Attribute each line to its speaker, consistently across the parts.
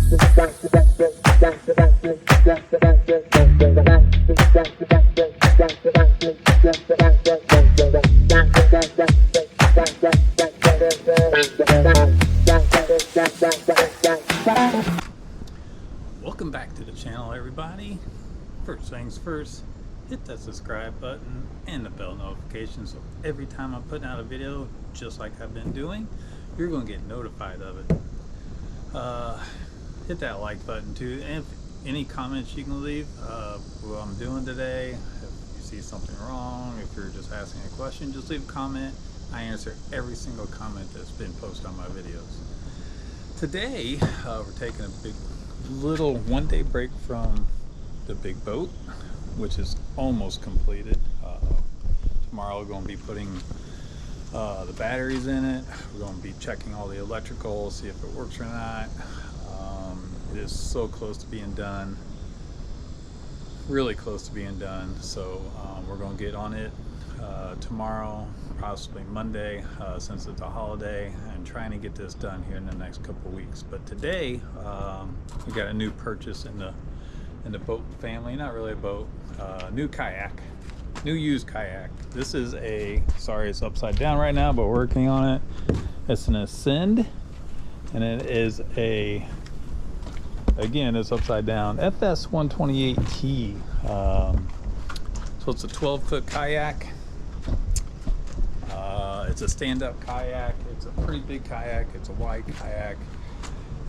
Speaker 1: Welcome back to the channel, everybody. First things first, hit that subscribe button and the bell notification so every time I'm putting out a video, just like I've been doing, you're going to get notified of it. Hit that like button too, and if any comments you can leave what I'm doing today. If you see something wrong, if you're just asking a question, just leave a comment. I answer every single comment that's been posted on my videos. Today we're taking a little one-day break from the big boat, which is almost completed. Tomorrow we're going to be putting the batteries in it. We're going to be checking all the electrical, see if it works or not. It is so close to being done, really close to being done. So we're going to get on it tomorrow, possibly Monday, since it's a holiday, and trying to get this done here in the next couple of weeks. But today we got a new purchase in the boat family. Not really a boat, new kayak, new used kayak. This is sorry it's upside down right now, but working on it. It's an Ascend, and it is again, it's upside down, FS 128T. So it's a 12-foot kayak. It's a stand-up kayak. It's a pretty big kayak. It's a wide kayak.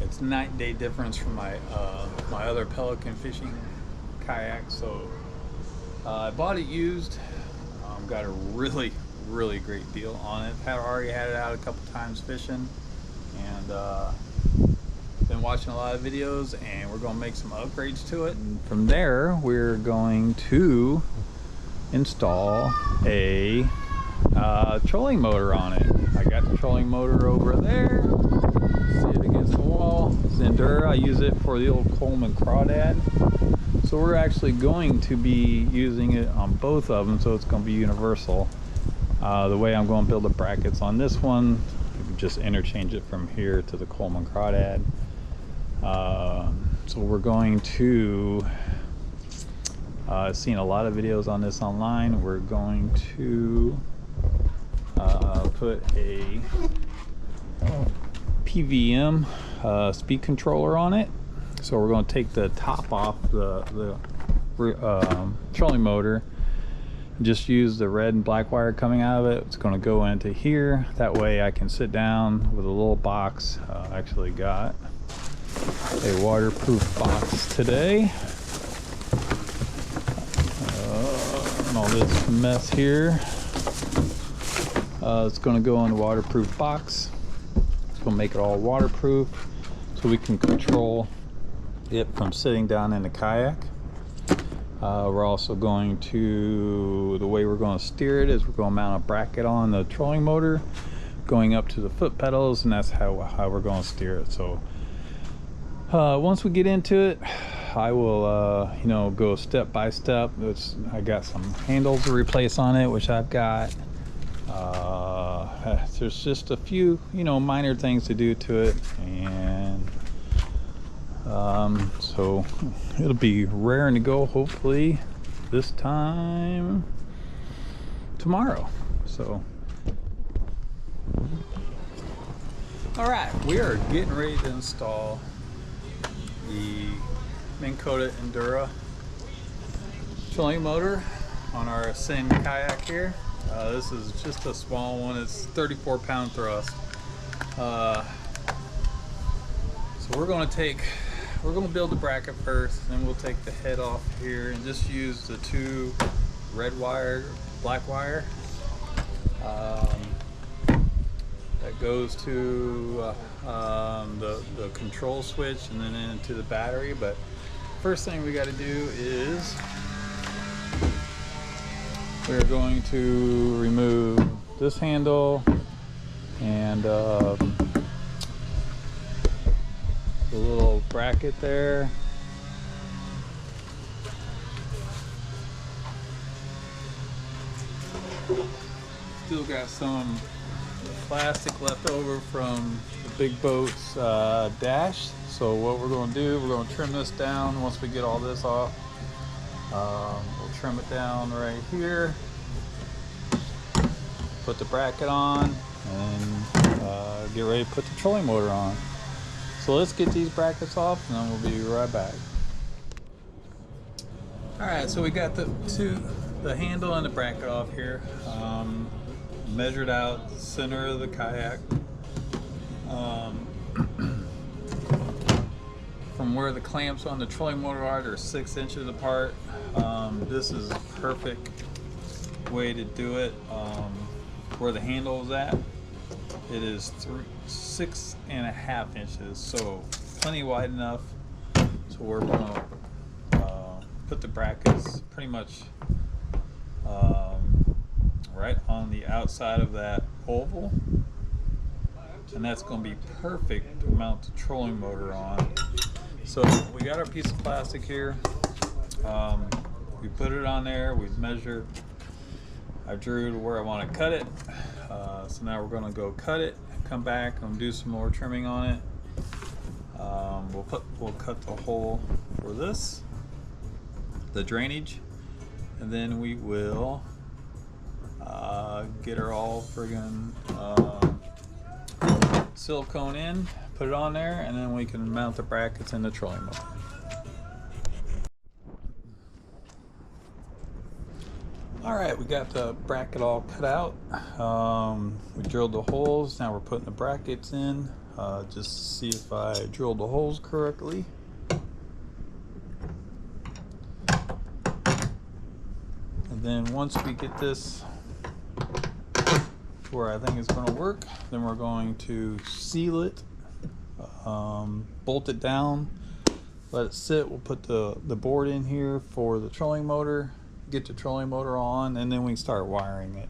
Speaker 1: It's night and day difference from my my other Pelican fishing kayak. So I bought it used. Got a really great deal on it. Already had it out a couple times fishing, and been watching a lot of videos, and we're going to make some upgrades to it. And from there, we're going to install a trolling motor on it. I got the trolling motor over there. See it against the wall. It's Endura. I use it for the old Coleman crawdad. So we're actually going to be using it on both of them, so it's going to be universal. The way I'm going to build the brackets on this one, just interchange it from here to the Coleman crawdad. So we're going to seen a lot of videos on this online. We're going to put a PVM speed controller on it. So we're going to take the top off the trolling motor, just use the red and black wire coming out of it. It's going to go into here. That way I can sit down with a little box. Actually got a waterproof box today. And all this mess here. It's going to go in the waterproof box. It's going to make it all waterproof so we can control it from sitting down in the kayak. We're also going to, the way we're going to steer it is we're going to mount a bracket on the trolling motor going up to the foot pedals, and that's how we're going to steer it. So once we get into it, I will you know, go step by step. I got some handles to replace on it, which I've got. There's just a few, you know, minor things to do to it, and so it'll be raring to go hopefully this time tomorrow. So all right, we are getting ready to install the Minn Kota Endura trolling motor on our Ascend kayak here. This is just a small one. It's 34-pound thrust. So we're going to build the bracket first, then we'll take the head off here and just use the two red wire, black wire that goes to the control switch and then into the battery. But first thing we got to do is we're going to remove this handle and the little bracket there. Still got some plastic left over from the big boat's dash. So what we're going to do, we're going to trim this down once we get all this off. We'll trim it down right here, put the bracket on, and get ready to put the trolling motor on. So let's get these brackets off and then we'll be right back. Alright, so we got the handle and the bracket off here. Measured out the center of the kayak. From where the clamps on the trolling motor are, they're 6 inches apart. This is a perfect way to do it. Where the handle is at, it is 6.5 inches, so plenty wide enough. So we're going to put the brackets pretty much right on the outside of that oval, and that's going to be perfect to mount the trolling motor on. So we got our piece of plastic here. We put it on there. We measure. I drew to where I want to cut it. So now we're going to go cut it. Come back and do some more trimming on it. We'll cut the hole for this, the drainage, and then we will get her all friggin' silicone in, put it on there, and then we can mount the brackets in the trolling motor. Alright, we got the bracket all cut out. We drilled the holes. Now we're putting the brackets in, just to see if I drilled the holes correctly. And then once we get this to where I think it's going to work, then we're going to seal it, bolt it down, let it sit. We'll put the board in here for the trolling motor, get the trolling motor on, and then we can start wiring it.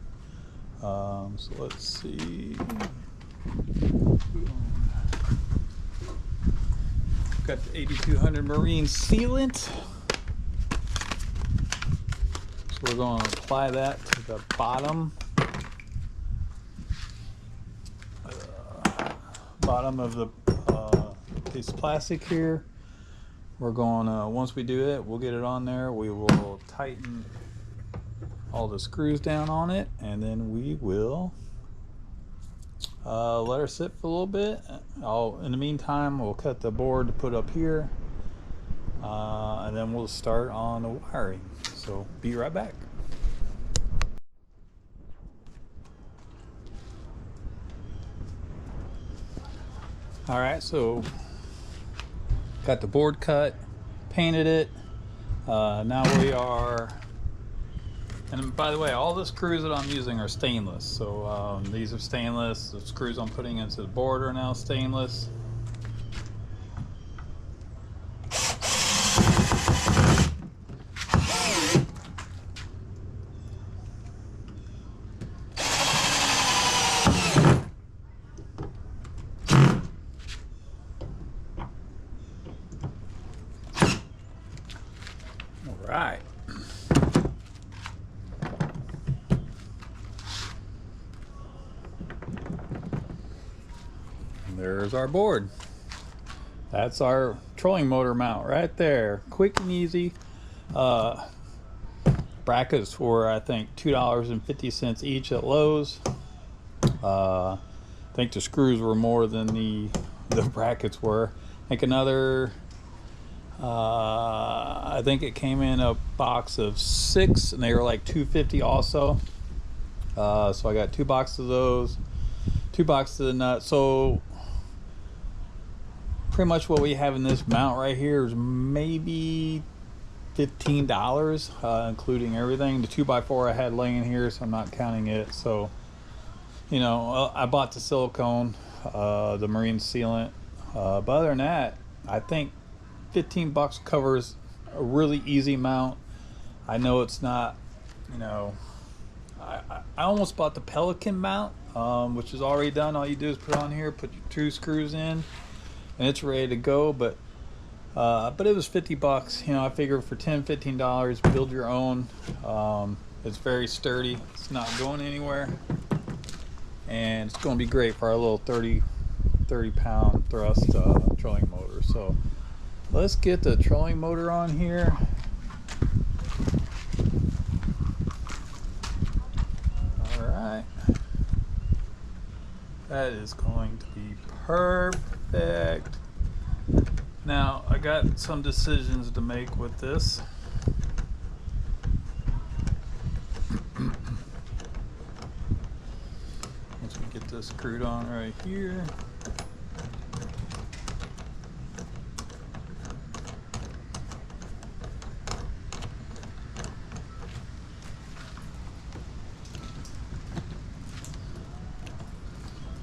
Speaker 1: So let's see. Got the 8200 marine sealant. So we're going to apply that to the bottom of the piece of plastic here. We're going to, once we do it, we'll get it on there. We will tighten all the screws down on it, and then we will let her sit for a little bit. In the meantime, we'll cut the board to put up here, and then we'll start on the wiring. So be right back. All right, so got the board cut, painted it. Now we are, and by the way, all the screws that I'm using are stainless. So these are stainless. The screws I'm putting into the board are now stainless. Right. And there's our board. That's our trolling motor mount right there. Quick and easy. Brackets for, I think, $2.50 each at Lowe's. I think the screws were more than the brackets were. I think another, I think it came in a box of 6 and they were like $2.50 also. So I got 2 boxes of those, 2 boxes of the nuts. So pretty much what we have in this mount right here is maybe $15, including everything. The 2x4 I had laying here, so I'm not counting it. So, you know, I bought the silicone, the marine sealant. But other than that, I think $15 covers a really easy mount. I know it's not, you know, I almost bought the Pelican mount, which is already done. All you do is put on here, put your 2 screws in, and it's ready to go. But it was $50. You know, I figured for $10-15, build your own. It's very sturdy. It's not going anywhere, and it's going to be great for our little 30 30-pound thrust trolling motor. So let's get the trolling motor on here. All right, that is going to be perfect. Now I got some decisions to make with this. Once we get this screwed on right here.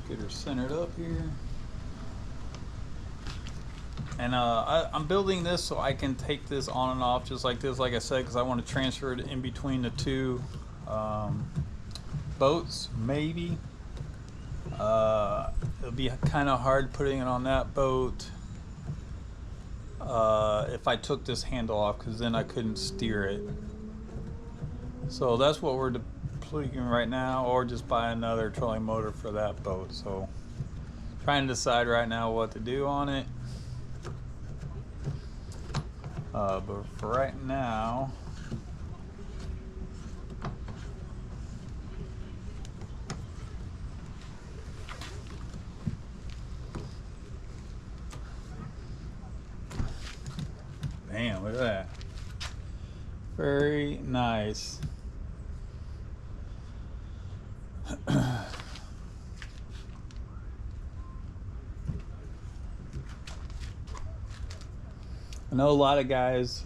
Speaker 1: Get her centered up here. And I'm building this so I can take this on and off just like this, like I said, because I want to transfer it in between the two boats, maybe. It'll be kind of hard putting it on that boat if I took this handle off, because then I couldn't steer it. So that's what we're deploying right now, or just buy another trolling motor for that boat. So trying to decide right now what to do on it. But for right now, bam, look at that. Very nice. I know a lot of guys,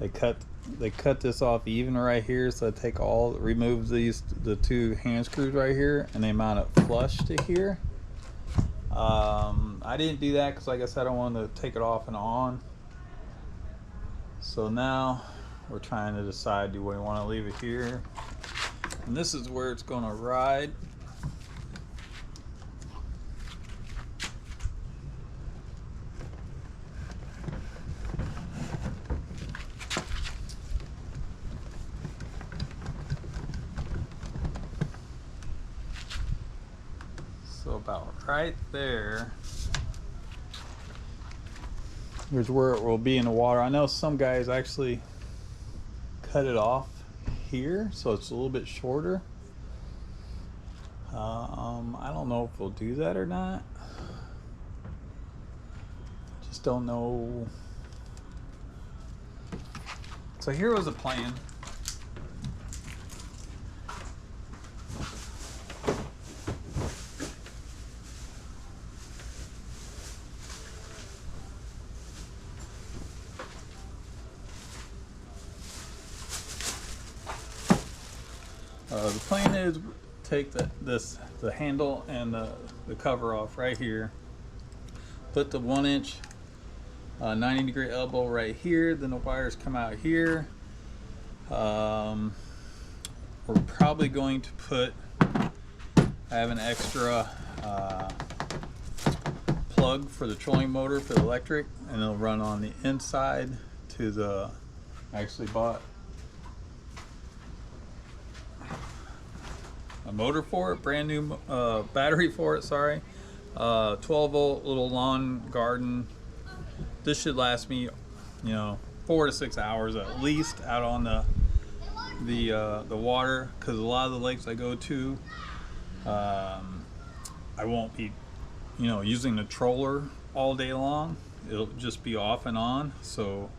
Speaker 1: they cut this off even right here, so they remove the two hand screws right here, and they mount it flush to here. I didn't do that because, like I said, I don't want to take it off and on. So now we're trying to decide, do we want to leave it here? And this is where it's going to ride. So about right there, here's where it will be in the water. I know some guys actually cut it off here, so it's a little bit shorter. I don't know if we'll do that or not. Just don't know. So here was a plan. The plan is take the handle and the cover off right here. Put the 1-inch 90-degree elbow right here. Then the wires come out here. We're probably going to put. I have an extra plug for the trolling motor for the electric, and it'll run on the inside to the. I actually bought a motor for it, brand new battery for it, sorry. 12-volt little lawn garden. This should last me, 4 to 6 hours at least out on the water, because a lot of the lakes I go to, I won't be, using the troller all day long. It'll just be off and on. So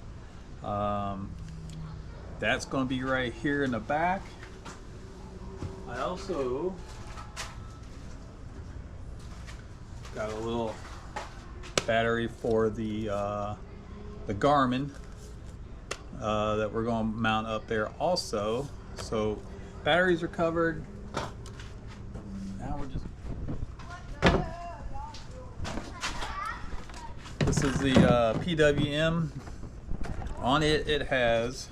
Speaker 1: that's going to be right here in the back. I also got a little battery for the Garmin that we're going to mount up there also. So batteries are covered. Now we're just. This is the PWM. On it, it has.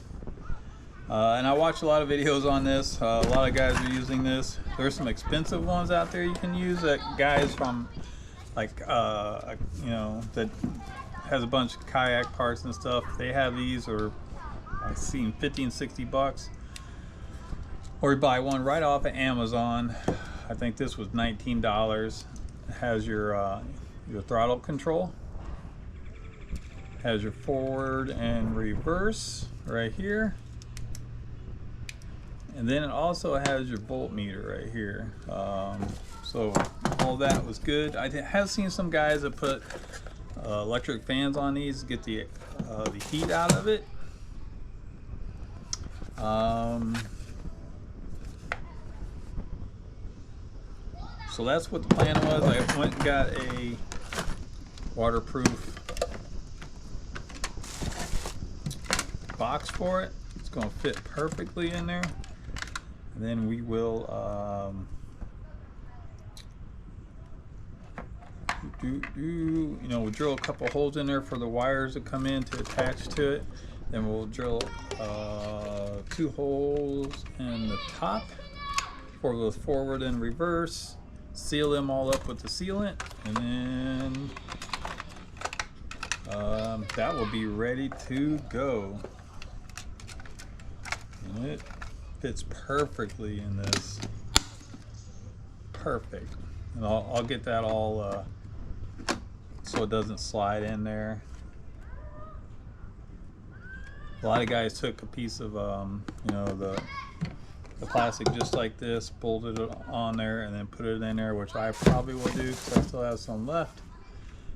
Speaker 1: And I watch a lot of videos on this. A lot of guys are using this. There's some expensive ones out there you can use that guys from that has a bunch of kayak parts and stuff. They have these, or I've seen $50 and $60. Or you buy one right off of Amazon. I think this was $19. It has your throttle control, has your forward and reverse right here, and then it also has your voltmeter right here. So all that was good. I have seen some guys that put electric fans on these to get the heat out of it. So that's what the plan was. I went and got a waterproof box for it. It's going to fit perfectly in there. And then we will we'll drill a couple holes in there for the wires to come in to attach to it. Then we'll drill 2 holes in the top for the forward and reverse, seal them all up with the sealant, and then that will be ready to go. And it fits perfectly in this. Perfect. And I'll get that all so it doesn't slide in there. A lot of guys took a piece of the plastic just like this, bolted it on there, and then put it in there, which I probably will do because I still have some left.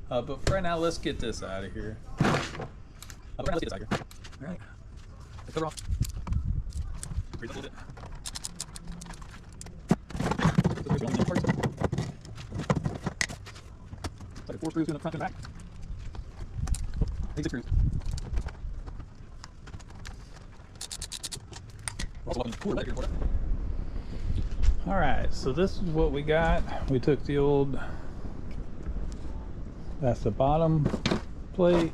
Speaker 1: But for right now, let's get this out of here. All right. The cover off. Breathe a little bit. It's like 4 screws in the front and back. 8 screws. All right, so this is what we got. We took the old, that's the bottom plate.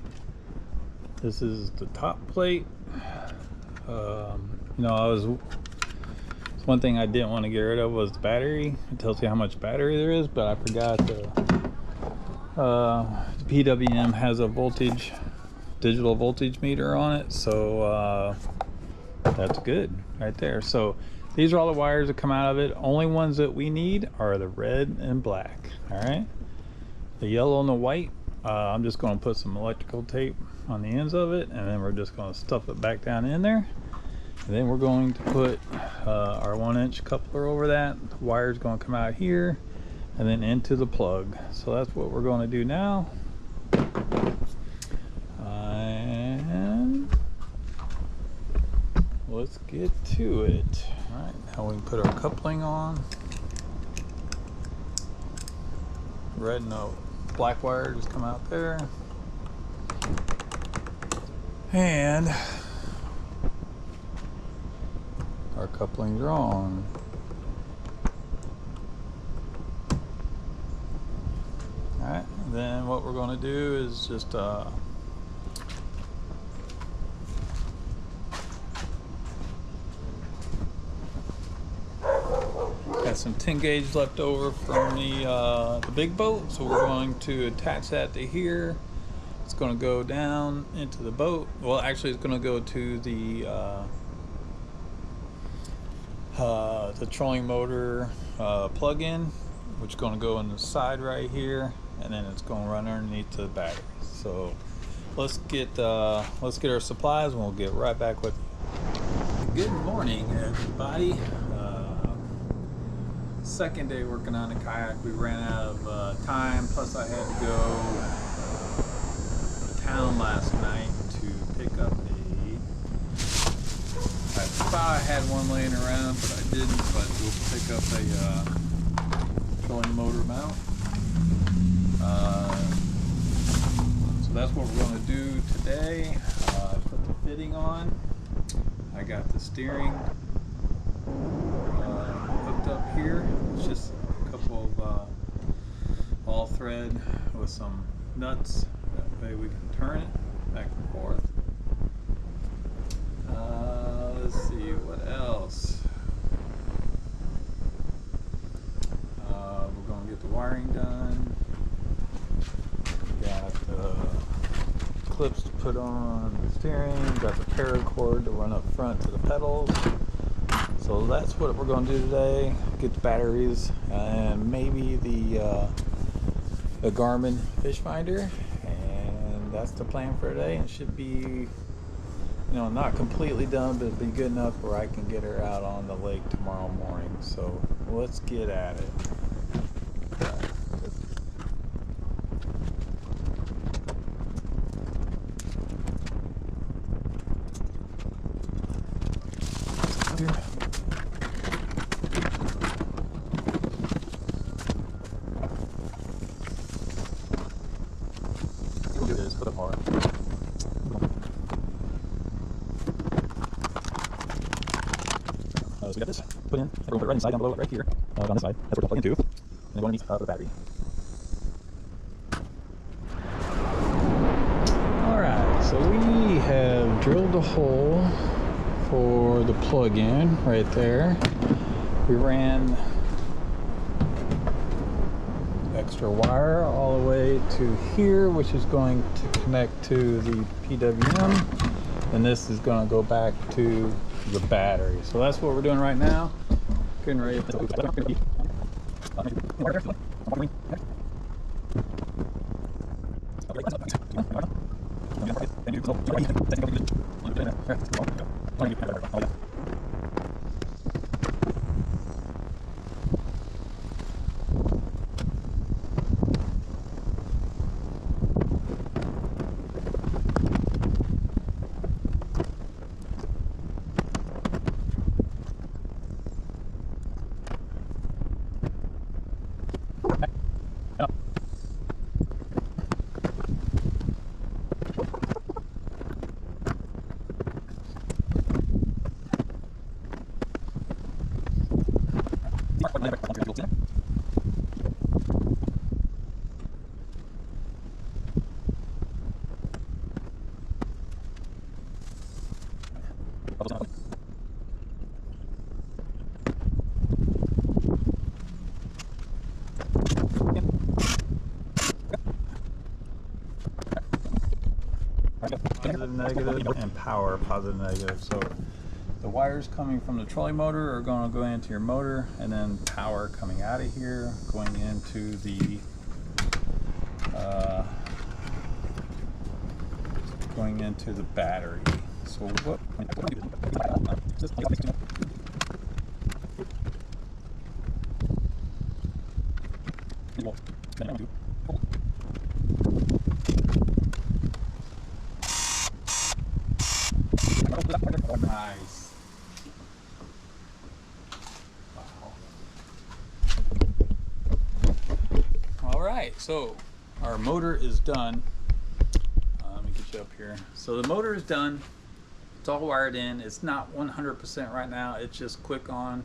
Speaker 1: This is the top plate. One thing I didn't want to get rid of was the battery. It tells you how much battery there is, but I forgot the PWM has a digital voltage meter on it, so that's good right there. So these are all the wires that come out of it. Only ones that we need are the red and black. All right, the yellow and the white, I'm just going to put some electrical tape on the ends of it, and then we're just going to stuff it back down in there. And then we're going to put our 1-inch coupler over that. The wire's going to come out here and then into the plug. So that's what we're going to do now. And let's get to it. All right, now we can put our coupling on. Red and the black wire just come out there. And our couplings are on. Alright, then what we're going to do is just got some 10 gauge left over from the big boat, so we're going to attach that to here. It's going to go down into the boat. Well, actually it's going to go to the trolling motor plug-in, which is going to go on the side right here, and then it's going to run underneath the battery. So let's get our supplies, and we'll get right back with you. Good morning, everybody. Second day working on the kayak. We ran out of time, plus I had to go to town last night to pick up I thought I had one laying around, but I didn't. But we'll pick up a trolling motor mount. So that's what we're going to do today. Put the fitting on. I got the steering hooked up here. It's just a couple of ball thread with some nuts. That way we can turn it back and forth. Let's see what else. We're going to get the wiring done. Got the clips to put on the steering. Got the paracord to run up front to the pedals. So that's what we're going to do today. Get the batteries and maybe the Garmin fish finder, and that's the plan for today. And should be, you know, not completely done, but it'll be good enough where I can get her out on the lake tomorrow morning. So let's get at it. So we got this put in. We're going to put it right inside down below, right here, on this side. That's where we'll plug into. And then we're going to need the battery. Alright, so we have drilled a hole for the plug-in right there. We ran extra wire all the way to here, which is going to connect to the PWM, and this is going to go back to the battery. So that's what we're doing right now. Getting ready to positive, negative, and power, positive, negative. So the wires coming from the trolling motor are going to go into your motor, and then power coming out of here going into the battery. So what? Nice. Wow. All right, so our motor is done. Let me get you up here. So the motor is done. It's all wired in. It's not 100% right now. It's just quick on.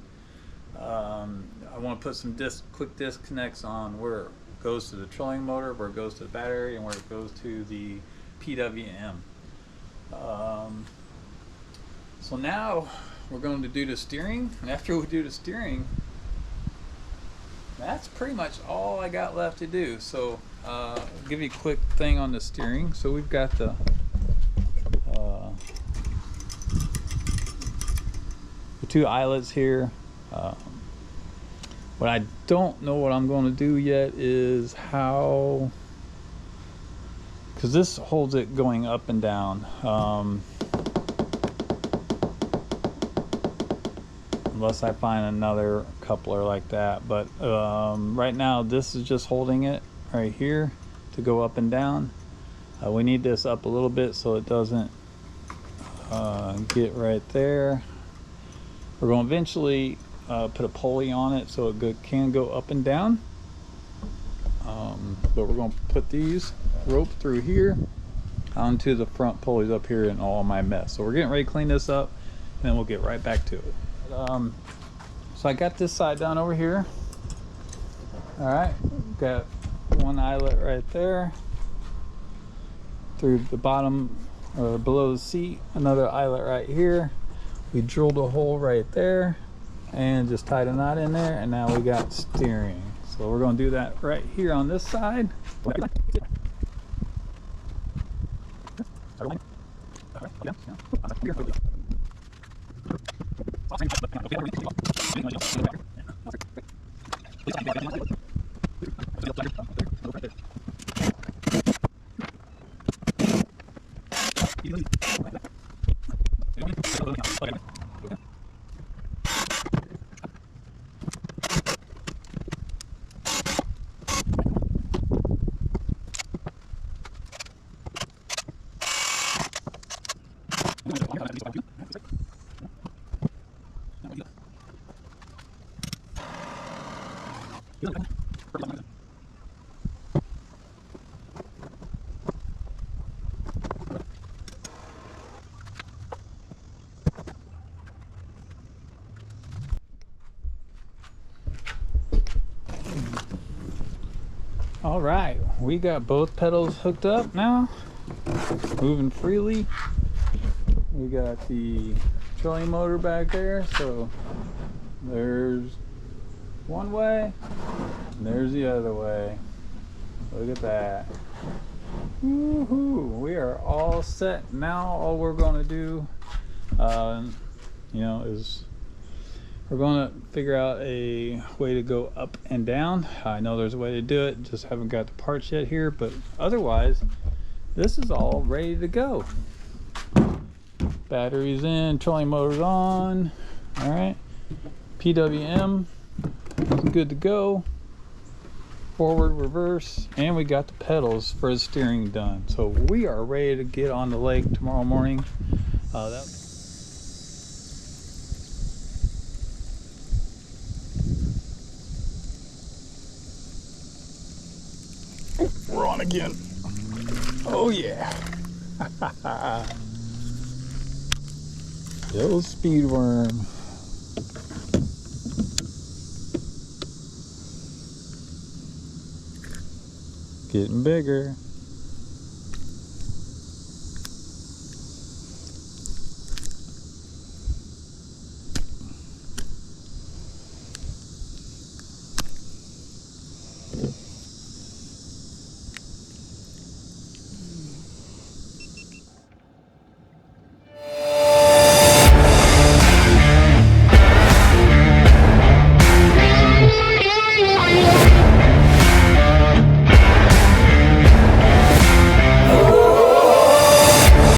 Speaker 1: I want to put some quick disconnects on where it goes to the trolling motor, where it goes to the battery, and where it goes to the PWM. So now we're going to do the steering, and after we do the steering, that's pretty much all I got left to do. So I'll give you a quick thing on the steering. So we've got the two eyelets here. What I don't know what I'm going to do yet is how, because this holds it going up and down. Unless I find another coupler like that, but right now this is just holding it right here to go up and down. We need this up a little bit so it doesn't get right there. We're going to eventually put a pulley on it so it can go up and down, but we're going to put these rope through here onto the front pulleys up here and all my mess. So we're getting ready to clean this up, and then we'll get right back to it. So I got this side down over here. All right, got one eyelet right there through the bottom or below the seat, another eyelet right here. We drilled a hole right there and just tied a knot in there, and now we got steering. So we're going to do that right here on this side. All right, we got both pedals hooked up now, moving freely. We got the trolling motor back there, so there's one way and there's the other way. Look at that. Woohoo! We are all set now. All we're going to do, is we're going to figure out a way to go up and down. I know there's a way to do it, just haven't got the parts yet here, but otherwise this is all ready to go. Batteries in, trolling motors on. All right, PWM is good to go. Forward, reverse, and we got the pedals for the steering done. So we are ready to get on the lake tomorrow morning. We're on again. Oh yeah. Little speed worm. Getting bigger.